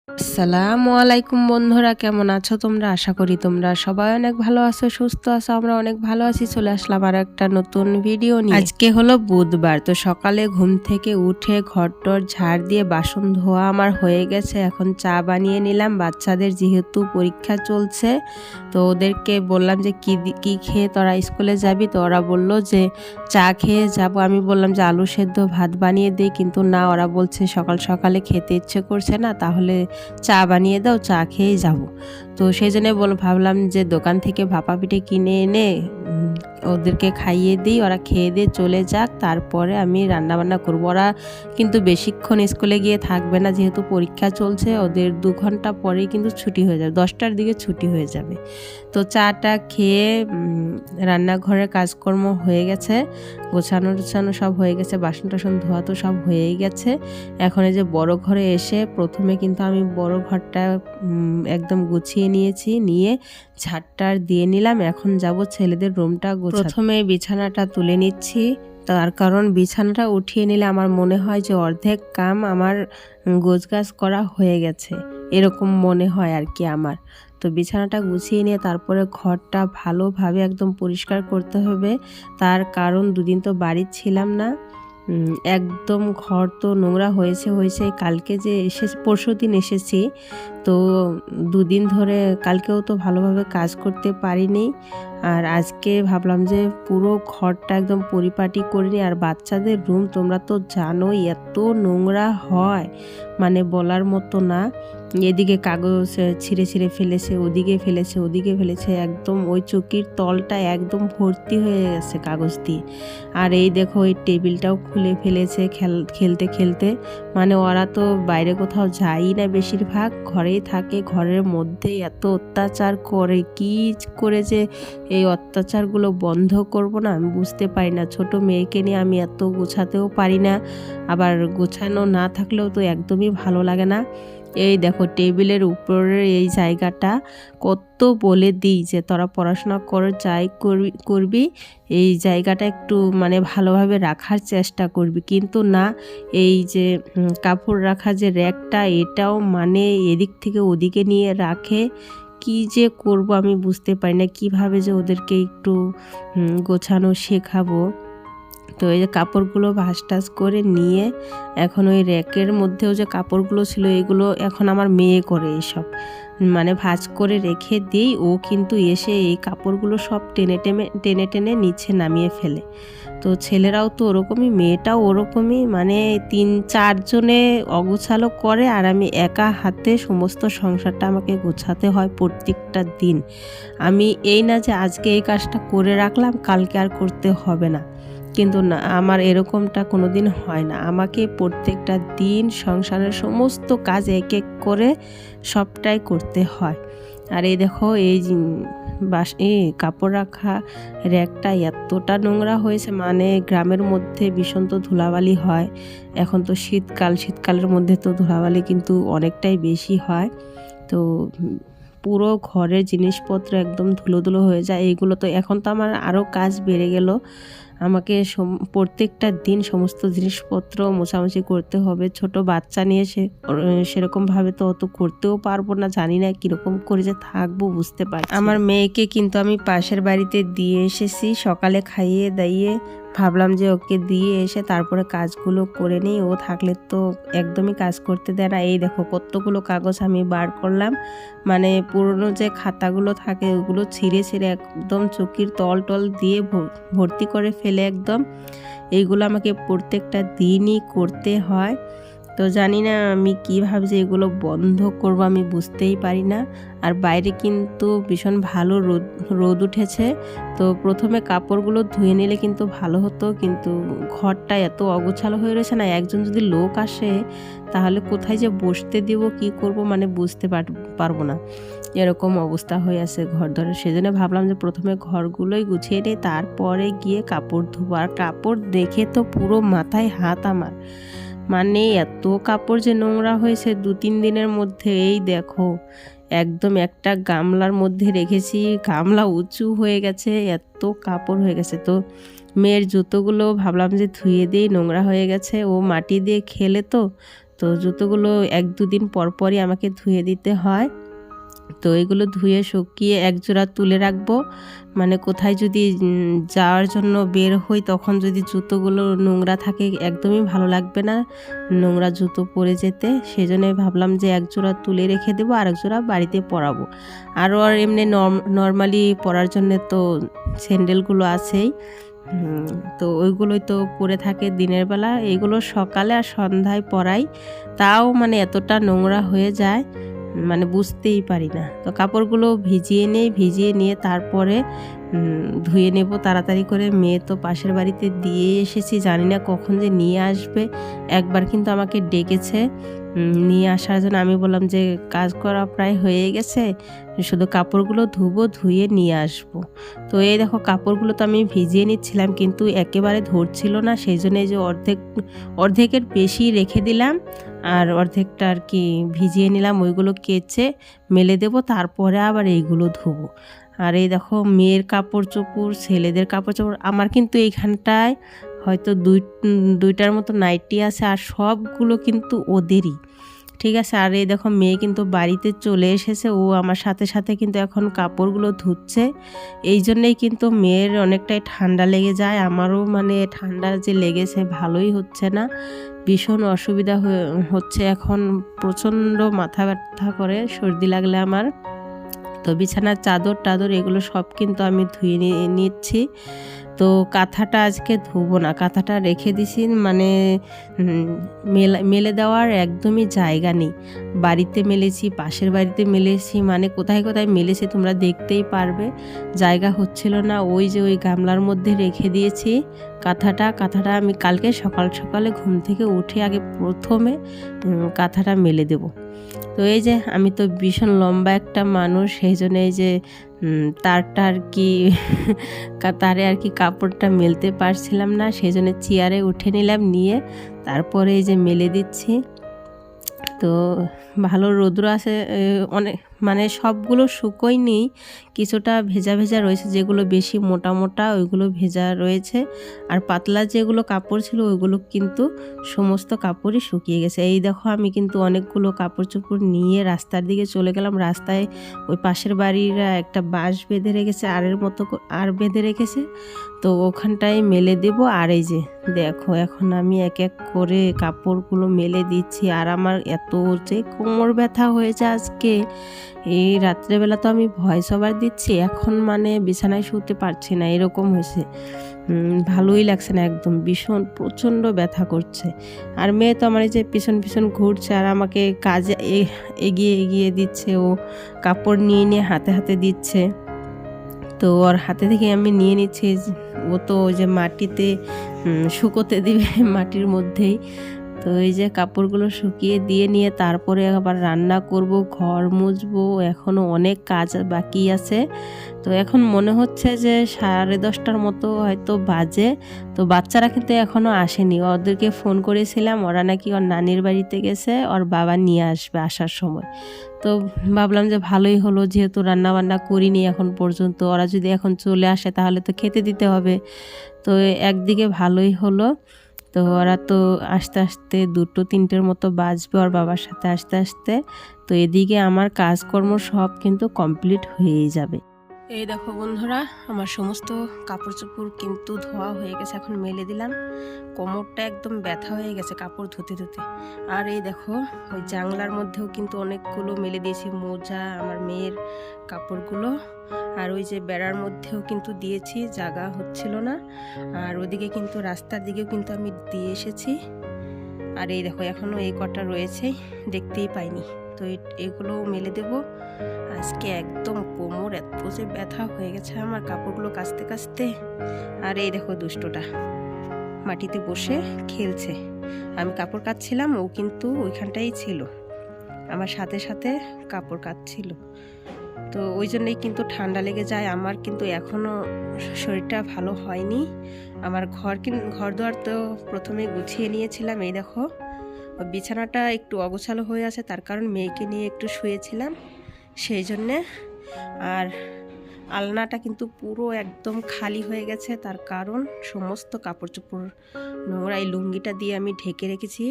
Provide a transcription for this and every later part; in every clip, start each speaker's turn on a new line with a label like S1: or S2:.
S1: আসসালামু আলাইকুম বন্ধুরা, কেমন আছো তোমরা? আশা করি তোমরা সবাই অনেক ভালো আছো, সুস্থ আছো। আমরা অনেক ভালো আছি। চলে আসলাম আর একটা নতুন ভিডিও নিয়ে। আজকে হলো বুধবার, তো সকালে ঘুম থেকে উঠে ঘরটর ঝাড় দিয়ে বাসন ধোয়া আমার হয়ে গেছে। এখন চা বানিয়ে নিলাম বাচ্চাদের, যেহেতু পরীক্ষা চলছে। তো ওদেরকে বললাম যে কি খেয়ে তোরা স্কুলে যাবি, তো ওরা বললো যে চা খেয়ে যাব। আমি বললাম যে আলু সেদ্ধ ভাত বানিয়ে দিই, কিন্তু না, ওরা বলছে সকাল সকালে খেতে ইচ্ছে করছে না, তাহলে চা বানিয়ে দাও, চা খেয়েই যাব। তো সেই জন্য ভাবলাম যে দোকান থেকে ভাপা পিঠে কিনে এনে ওদেরকে খাইয়ে দিই, ওরা খেয়ে দিয়ে চলে যাক, তারপরে আমি রান্না বান্না করবো। ওরা কিন্তু বেশিক্ষণ স্কুলে গিয়ে থাকবে না, যেহেতু পরীক্ষা চলছে। ওদের 2 ঘন্টা পরেই কিন্তু ছুটি হয়ে যাবে, 10টার দিকে ছুটি হয়ে যাবে। তো চাটা খেয়ে রান্নাঘরের কাজকর্ম হয়ে গেছে, গোছানো টোছানো সব হয়ে গেছে, বাসন টাসন ধোয়া তো সব হয়েই গেছে। এখন এই যে বড় ঘরে এসে প্রথমে কিন্তু আমি বড় ঘরটা একদম গুছিয়ে নিয়েছি, নিয়ে ঝাড়টার দিয়ে নিলাম। এখন যাব ছেলেদের রুমটা গোছাতে। প্রথমে বিছানাটা তুলে নিচ্ছি, তার কারণ বিছানাটা উঠিয়ে নিলে আমার মনে হয় যে অর্ধেক কাম আমার গোছগাছ করা হয়ে গেছে, এরকম মনে হয় আর কি আমার। তো বিছানাটা গুছিয়ে নিয়ে তারপরে ঘরটা ভালোভাবে একদম পরিষ্কার করতে হবে, তার কারণ 2 দিন তো বাড়ি ছিলাম না। একদম ঘর তো নোংরা হয়েছে। কালকে যে পরশু দিন এসেছি, তো 2 দিন ধরে কালকেও তো ভালোভাবে কাজ করতে পারিনি। আর আজকে ভাবলাম যে পুরো ঘরটা একদম পরিপাটি করে নিই। আর বাচ্চাদের রুম তোমরা তো জানোই এত নোংরা হয়, মানে বলার মতো না। এদিকে কাগজ ছিঁড়ে ফেলেছে, ওদিকে ফেলেছে, একদম ওই চৌকির তলটা একদম ভর্তি হয়ে গেছে কাগজ দিয়ে। আর এই দেখো ওই টেবিলটাও খুলে ফেলেছে খেলতে। মানে ওরা তো বাইরে কোথাও যায়ই না, বেশিরভাগ ঘরেই থাকে, ঘরের মধ্যেই এত অত্যাচার করে। কি করে যে এই অত্যাচারগুলো বন্ধ করব না, আমি বুঝতে পারি না। ছোট মেয়েকে নিয়ে আমি এত গোছাতেও পারি না, আবার গোছানো না থাকলেও তো একদমই ভালো লাগে না। এই দেখো টেবিলের উপরের এই জায়গাটা কত বলে দিই যে তোরা পড়াশোনা করে যাই করবি, এই জায়গাটা একটু মানে ভালোভাবে রাখার চেষ্টা করবি, কিন্তু না, এই যে কাপড় রাখা যে র্যাকটা, এটাও মানে এদিক থেকে ওদিকে নিয়ে রাখে। কি যে করব আমি বুঝতে পারি না, কিভাবে যে ওদেরকে একটু গোছানো শেখাবো। তো এই যে কাপড়গুলো ভাঁজ টাজ করে নিয়ে এখন ওই র্যাকের মধ্যেও যে কাপড়গুলো ছিল, এগুলো এখন আমার মেয়ে করে এসব, মানে ভাঁজ করে রেখে দিই। ও কিন্তু এসে এই কাপড়গুলো সব টেনে নিচে নামিয়ে ফেলে। তো ছেলেরাও তো ওরকমই, মেয়েটাও ওরকমই, মানে 3-4 জনে অগোছালো করে, আর আমি একা হাতে সমস্ত সংসারটা আমাকে গোছাতে হয় প্রত্যেকটা দিন। আমি এই না যে আজকে এই কাজটা করে রাখলাম, কালকে আর করতে হবে না, কিন্তু না, আমার এরকমটা কোনো দিন হয় না। আমাকে প্রত্যেকটা দিন সংসারের সমস্ত কাজ এক এক করে সবটাই করতে হয়। আর এই দেখো এই কাপড় রাখা র্যাকটা এতটা নোংরা হয়েছে, মানে গ্রামের মধ্যে ভীষণ তো ধুলাবালি হয়। এখন তো শীতকালের মধ্যে তো ধুলাবালি কিন্তু অনেকটাই বেশি হয়। তো পুরো ঘরের জিনিসপত্র একদম ধুলো হয়ে যায়। এইগুলো তো এখন তো আমার আরও কাজ বেড়ে গেল, আমাকে প্রত্যেকটা দিন সমস্ত জিনিসপত্র মোছামুছি করতে হবে। ছোট বাচ্চা নিয়ে সেরকমভাবে তো অত করতেও পারবো না, জানি না কীরকম করে যে থাকবো, বুঝতে পারছি। আমার মেয়েকে কিন্তু আমি পাশের বাড়িতে দিয়ে এসেছি, সকালে খাইয়ে দাইয়ে ভাবলাম যে ওকে দিয়ে এসে তারপরে কাজগুলো করে নিই। ও থাকলে তো একদমই কাজ করতে দেয় না। এই দেখো কতগুলো কাগজ আমি বার করলাম, মানে পুরনো যে খাতাগুলো থাকে ওগুলো ছিঁড়ে একদম চৌকির তল দিয়ে ভর্তি করে ফেলে একদম। এইগুলো আমাকে প্রত্যেকটা দিনই করতে হয়। তো জানি না আমি কীভাবে যে এগুলো বন্ধ করব, আমি বুঝতেই পারি না। আর বাইরে কিন্তু ভীষণ ভালো রোদ উঠেছে। তো প্রথমে কাপড়গুলো ধুয়ে নিলে কিন্তু ভালো হতো, কিন্তু ঘরটা এত অগোছালো হয়ে রয়েছে না, একজন যদি লোক আসে তাহলে কোথায় যে বসতে দেব, কি করব, মানে বুঝতে পারবো না, এরকম অবস্থা হয়ে আছে ঘর ধরে। সেজন্য ভাবলাম যে প্রথমে ঘরগুলোই গুছিয়ে নিই, তারপরে গিয়ে কাপড় ধোবো। আর কাপড় দেখে তো পুরো মাথায় হাত আমার, মানে এত কাপড় যে নোংরা হয়েছে 2-3 দিনের মধ্যে। এই দেখো একদম একটা গামলার মধ্যে রেখেছি, গামলা উঁচু হয়ে গেছে, এত কাপড় হয়ে গেছে। তো মেয়ের জুতোগুলো ভাবলাম যে ধুয়ে দিই, নোংরা হয়ে গেছে, ও মাটি দিয়ে খেলে তো তো জুতোগুলো 1-2 দিন পর পরই আমাকে ধুয়ে দিতে হয়। তো এগুলো ধুয়ে শুকিয়ে একজোড়া তুলে রাখবো, মানে কোথায় যদি যাওয়ার জন্য বের হই তখন যদি জুতোগুলো নোংরা থাকে একদমই ভালো লাগবে না নোংরা জুতো পরে যেতে। সেই জন্যই ভাবলাম যে একজোড়া তুলে রেখে দেবো, আর একজোড়া বাড়িতে পরাবো। আর এমনি নর্মালি পরার জন্য তো স্যান্ডেলগুলো আছেই, তো ওইগুলোই তো পরে থাকে দিনের বেলা। এইগুলো সকালে আর সন্ধ্যায় পরাই, তাও মানে এতটা নোংরা হয়ে যায় মানে বুঝতেই পারি না। তো কাপড়গুলো ভিজিয়ে নিয়ে তারপরে ধুয়ে নেব তাড়াতাড়ি করে। মেয়ে তো পাশের বাড়িতে দিয়ে এসেছি, জানি না কখন যে নিয়ে আসবে। একবার কিন্তু আমাকে ডেকেছে নিয়ে আসার জন্য। আমি বললাম যে কাজ করা প্রায় হয়ে গেছে, শুধু কাপড়গুলো ধুয়ে নিয়ে আসবো। তো এই দেখো কাপড়গুলো তো আমি ভিজিয়ে নিচ্ছিলাম, কিন্তু একেবারে ধরছিল না। সেই জন্য এই যে অর্ধেকের বেশি রেখে দিলাম, আর অর্ধেকটা আর কি ভিজিয়ে নিলাম। ওইগুলো কেচে মেলে দেব, তারপরে আবার এইগুলো ধোবো। আর এই দেখো মেয়ের কাপড় চোপড়, ছেলেদের কাপড় চোপড়, আমার কিন্তু এইখানটায় হয়তো দুইটার মতো নাইটি আছে, আর সবগুলো কিন্তু ওদেরই, ঠিক আছে। আর এই দেখো মেয়ে কিন্তু বাড়িতে চলে এসেছে, ও আমার সাথে সাথে কিন্তু এখন কাপড়গুলো ধুচ্ছে। এই জন্যেই কিন্তু মেয়ের অনেকটাই ঠান্ডা লেগে যায়, আমারও মানে ঠান্ডা যে লেগেছে ভালোই হচ্ছে না, ভীষণ অসুবিধা হচ্ছে এখন। প্রচণ্ড মাথা ব্যথা করে সর্দি লাগলে আমার। তো বিছানার চাদর এগুলো সব কিন্তু আমি ধুয়ে নিচ্ছি। তো কাঁথাটা আজকে ধুবো না, কাঁথাটা রেখে দিছি, মানে মেলে দেওয়ার একদমই জায়গা নেই। বাড়িতে মেলেছি, পাশের বাড়িতে মেলেছি, মানে কোথায় কোথায় মেলেছি তোমরা দেখতেই পারবে, জায়গা হচ্ছিল না। ওই যে ওই গামলার মধ্যে রেখে দিয়েছি কাঁথাটা আমি কালকে সকালে ঘুম থেকে উঠে আগে প্রথমে কাঁথাটা মেলে দেব। তো এই যে আমি তো ভীষণ লম্বা একটা মানুষ, সেই জন্য এই যে তারটা আর কি তারে আর কি কাপড়টা মেলতে পারছিলাম না, সেই জন্য চেয়ারে উঠে নিলাম, নিয়ে তারপরে এই যে মেলে দিচ্ছি। তো ভালো রৌদ্র আছে অনেক, মানে সবগুলো শুকোয়নি, কিছুটা ভেজা ভেজা রয়েছে, যেগুলো বেশি মোটা মোটা ওইগুলো ভেজা রয়েছে, আর পাতলা যেগুলো কাপড় ছিল ওইগুলো কিন্তু সমস্ত কাপড়ই শুকিয়ে গেছে। এই দেখো আমি কিন্তু অনেকগুলো কাপড় চোপড় নিয়ে রাস্তার দিকে চলে গেলাম। রাস্তায় ওই পাশের বাড়িরা একটা বাঁশ বেঁধে রেখেছে, আর বেঁধে রেখেছে, তো ওখানটায় মেলে দেব। আর এই যে দেখো এখন আমি এক এক করে কাপড়গুলো মেলে দিচ্ছি, আর আমার এত যে কোমর ব্যথা হয়েছে আজকে। এই রাত্রেবেলা তো আমি ভয়েস ওভার দিচ্ছি, এখন মানে বিছানায় শুতে পারছি না, এরকম হয়েছে। ভালোই লাগছে না একদম, ভীষণ প্রচণ্ড ব্যথা করছে। আর মেয়ে তো আমার এই যে পিছন ঘুরছে, আর আমাকে কাজে এগিয়ে দিচ্ছে, ও কাপড় নিয়ে হাতে হাতে দিচ্ছে। তো ওর হাতে থেকে আমি নিয়ে নিচ্ছি, ও তো ওই যে মাটিতে শুকোতে দিবে মাটির মধ্যেই। তো এই যে কাপড়গুলো শুকিয়ে দিয়ে নিয়ে তারপরে আবার রান্না করব, ঘর মুছবো, এখনও অনেক কাজ বাকি আছে। তো এখন মনে হচ্ছে যে 10:30টার মতো হয়তো বাজে। তো বাচ্চারা কিন্তু এখনও আসেনি, ওদেরকে ফোন করেছিলাম, ওরা নাকি ওর নানির বাড়িতে গেছে, ওর বাবা নিয়ে আসবে আসার সময়। তো ভাবলাম যে ভালোই হলো, যেহেতু রান্না বান্না করিনি এখন পর্যন্ত, ওরা যদি এখন চলে আসে তাহলে তো খেতে দিতে হবে। তো একদিকে ভালোই হলো। তো ওরা তো আস্তে আস্তে 2-3টের মতো বাজবে ওর বাবার সাথে আসতে। তো এদিকে আমার কাজকর্ম সব কিন্তু কমপ্লিট হয়েই যাবে। এই দেখো বন্ধুরা, আমার সমস্ত কাপড় চোপড় কিন্তু ধোয়া হয়ে গেছে, এখন মেলে দিলাম। কোমরটা একদম ব্যথা হয়ে গেছে কাপড় ধুতে। আর এই দেখো ওই জানলার মধ্যেও কিন্তু অনেকগুলো মেলে দিয়েছি, মোজা, আমার মেয়ের কাপড়গুলো। আর ওই যে বেড়ার মধ্যেও কিন্তু দিয়েছি, জায়গা হচ্ছিল না। আর ওদিকে কিন্তু রাস্তার দিকেও কিন্তু আমি দিয়ে এসেছি। আর এই দেখো এখনও এই কটা রয়েছে, দেখতেই পাইনি। তো এগুলো মেলে দেব আজকে। একদম কোমর এত যে ব্যথা হয়ে গেছে আমার কাপড়গুলো কাচতে। আর এই দেখো দুষ্টটা মাটিতে বসে খেলছে, আমি কাপড় কাচ্ছিলাম, ও কিন্তু ওইখানটাই ছিল, আমার সাথে কাপড় কাচ্ছিল। তো ওই জন্যই কিন্তু ঠান্ডা লেগে যায় আমার, কিন্তু এখনও শরীরটা ভালো হয়নি। আমার ঘর দুয়ার তো প্রথমে গুছিয়ে নিয়েছিলাম। এই দেখো বিছানাটা একটু অগোছালো হয়ে আছে, তার কারণ মেয়েকে নিয়ে একটু শুয়েছিলাম সেই জন্যে। আর আলনাটা কিন্তু পুরো একদম খালি হয়ে গেছে, তার কারণ সমস্ত কাপড় চোপড় নোংরা। এই লুঙ্গিটা দিয়ে আমি ঢেকে রেখেছি,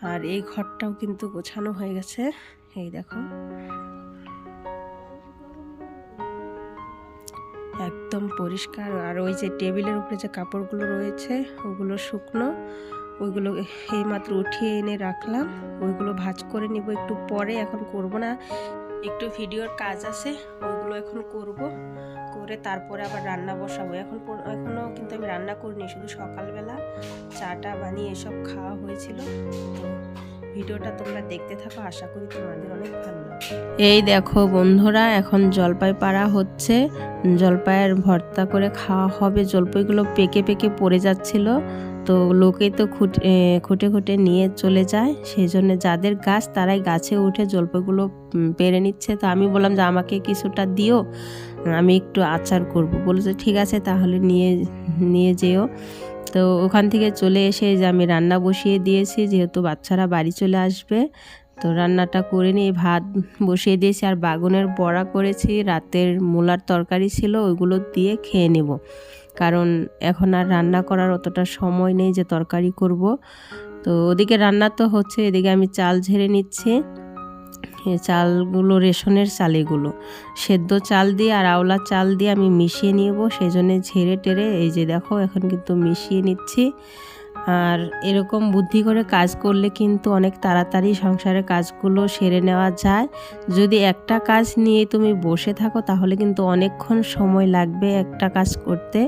S1: আর এই ঘরটাও কিন্তু গোছানো হয়ে গেছে, এই দেখো একদম পরিষ্কার। আর ওই যে টেবিলের উপরে যে কাপড়গুলো রয়েছে ওগুলো শুকনো, ওইগুলো এইমাত্র উঠিয়ে এনে রাখলাম, ওইগুলো ভাঁজ করে নিব একটু পরে, এখন করব না, একটু ভিডিওর কাজ আছে ওইগুলো এখন করব, করে তারপরে আবার রান্না বসাবো। এখনও কিন্তু আমি রান্না করিনি, শুধু সকালবেলা চাটা বানিয়ে এসব খাওয়া হয়েছিল। তো ভিডিওটা তোমরা দেখতে থাকো, আশা করি তোমাদের অনেক ভালো লাগবে। এই দেখো বন্ধুরা, এখন জলপাই পাড়া হচ্ছে, জলপাইয়ের ভর্তা করে খাওয়া হবে। জলপাইগুলো পেকে পেকে পড়ে যাচ্ছিল, তো লোকেই তো খুঁটে খুঁটে নিয়ে চলে যায়, সেই জন্য যাদের গাছ তারাই গাছে উঠে জলপাইগুলো পেরে নিচ্ছে। তো আমি বললাম যে আমাকে কিছুটা দিও, আমি একটু আচার করব। বলেছে ঠিক আছে তাহলে নিয়ে যেও। তো ওখান থেকে চলে এসে যে আমি রান্না বসিয়ে দিয়েছি, যেহেতু বাচ্চারা বাড়ি চলে আসবে, তো রান্নাটা করে নিয়ে ভাত বসিয়ে দিয়েছি। আর বাগুনের বড়া করেছি, রাতের মূলার তরকারি ছিল, ওইগুলো দিয়ে খেয়ে নেব, কারণ এখন আর রান্না করার অতটা সময় নেই যে তরকারি করব। তো ওদিকে রান্না তো হচ্ছে, এদিকে আমি চাল ঝেড়ে নিচ্ছি। চালগুলো রেশনের চাল, এগুলো সেদ্ধ চাল দিয়ে আর আওলা চাল দিয়ে আমি মিশিয়ে নিব, সেই জন্য ঝেড়ে টেরে এই যে দেখো এখন কিন্তু মিশিয়ে নিচ্ছি। আর এরকম বুদ্ধি করে কাজ করলে কিন্তু অনেক তাড়াতাড়ি সংসারের কাজগুলো সেরে নেওয়া যায়। যদি একটা কাজ নিয়ে তুমি বসে থাকো তাহলে কিন্তু অনেকক্ষণ সময় লাগবে একটা কাজ করতে,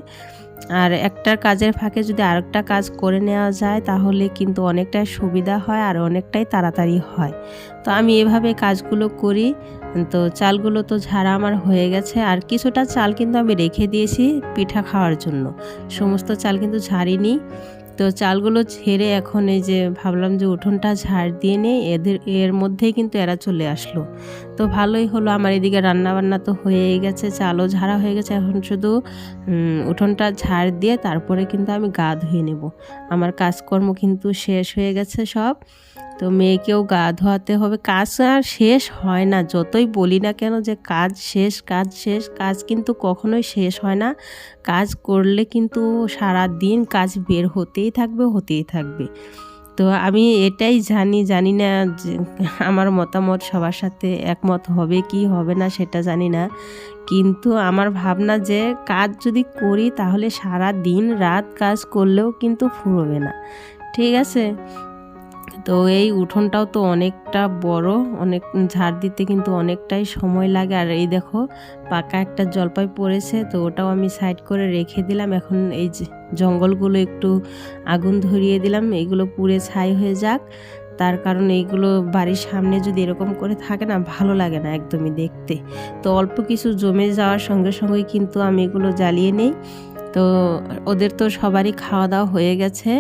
S1: আর একটা কাজের ফাঁকে যদি আরেকটা কাজ করে নেওয়া যায় তাহলে কিন্তু অনেকটাই সুবিধা হয় আর অনেকটাই তাড়াতাড়ি হয়। তো আমি এভাবে কাজগুলো করি। তো চালগুলো তো ঝাড়া আমার হয়ে গেছে, আর কিছুটা চাল কিন্তু আমি রেখে দিয়েছি পিঠা খাওয়ার জন্য, সমস্ত চাল কিন্তু ঝাড়িনি। তো চালগুলো ঝেড়ে এখন এই যে ভাবলাম যে উঠোনটা ঝাড় দিয়ে নেই, এর মধ্যেই কিন্তু এরা চলে আসলো। তো ভালোই হলো, আমার এদিকে রান্নাবান্না তো হয়েই গেছে, চালও ঝাড়া হয়ে গেছে, এখন শুধু উঠোনটা ঝাড় দিয়ে তারপরে কিন্তু আমি গা ধুয়ে নেব। আমার কাজকর্ম কিন্তু শেষ হয়ে গেছে সব। তো মেয়েকেও গা ধোয়াতে হবে, কাজ আর শেষ হয় না, যতই বলি না কেন যে কাজ শেষ, কাজ শেষ, কাজ কিন্তু কখনোই শেষ হয় না। কাজ করলে কিন্তু সারা দিন কাজ বের হতেই থাকবে। তো আমি এটাই জানি না যে আমার মতামত সবার সাথে একমত হবে কি হবে না সেটা জানি না, কিন্তু আমার ভাবনা যে কাজ যদি করি তাহলে সারা দিন রাত কাজ করলেও কিন্তু ফুরোবে না, ঠিক আছে। তো এই উঠোনটাও তো অনেকটা বড়, অনেক ঝাড় দিতে কিন্তু অনেকটাই সময় লাগে। আর এই দেখো পাকা একটা জলপাই পড়েছে, তো ওটাও আমি সাইড করে রেখে দিলাম। এখন এই জঙ্গলগুলো একটু আগুন ধরিয়ে দিলাম, এইগুলো পুড়ে ছাই হয়ে যাক, তার কারণ এইগুলো বাড়ির সামনে যদি এরকম করে থাকে না ভালো লাগে না একদমই দেখতে। তো অল্প কিছু জমে যাওয়ার সঙ্গে সঙ্গেই কিন্তু আমি এগুলো জ্বালিয়ে নেই। তো ওদের তো সবারই খাওয়া দাওয়া হয়ে গেছে,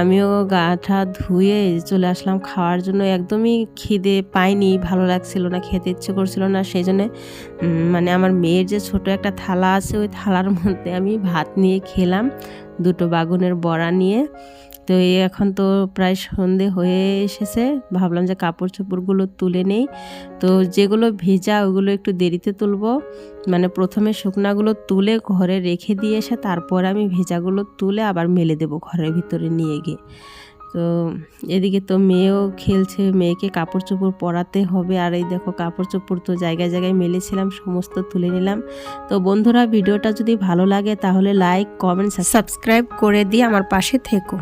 S1: আমিও গাটা ধুয়ে চলে আসলাম খাওয়ার জন্য। একদমই খিদে পাইনি, ভালো লাগছিল না, খেতে ইচ্ছে করছিল না, সেই জন্যে মানে আমার মেয়ের যে ছোট একটা থালা আছে ওই থালার মধ্যে আমি ভাত নিয়ে খেলাম, দুটো বাগুনের বড়া নিয়ে। তো এখন তো প্রায় সন্ধে হয়ে এসেছে, ভাবলাম যে কাপড় চোপড়গুলো তুলে নেই। তো যেগুলো ভেজা ওগুলো একটু দেরিতে তুলবো, মানে প্রথমে শুকনাগুলো তুলে ঘরে রেখে দিয়ে এসে তারপর আমি ভেজাগুলো তুলে আবার মেলে দেবো ঘরের ভিতরে নিয়ে গিয়ে। তো এদিকে তো মেয়েও খেলছে, মেয়েকে কাপড় চোপড় পরাতে হবে। আর এই দেখো কাপড় চোপড় তো জায়গায় জায়গায় মেলেছিলাম, সমস্ত তুলে নিলাম। তো বন্ধুরা ভিডিওটা যদি ভালো লাগে তাহলে লাইক কমেন্ট সাবস্ক্রাইব করে দিয়ে আমার পাশে থেকো।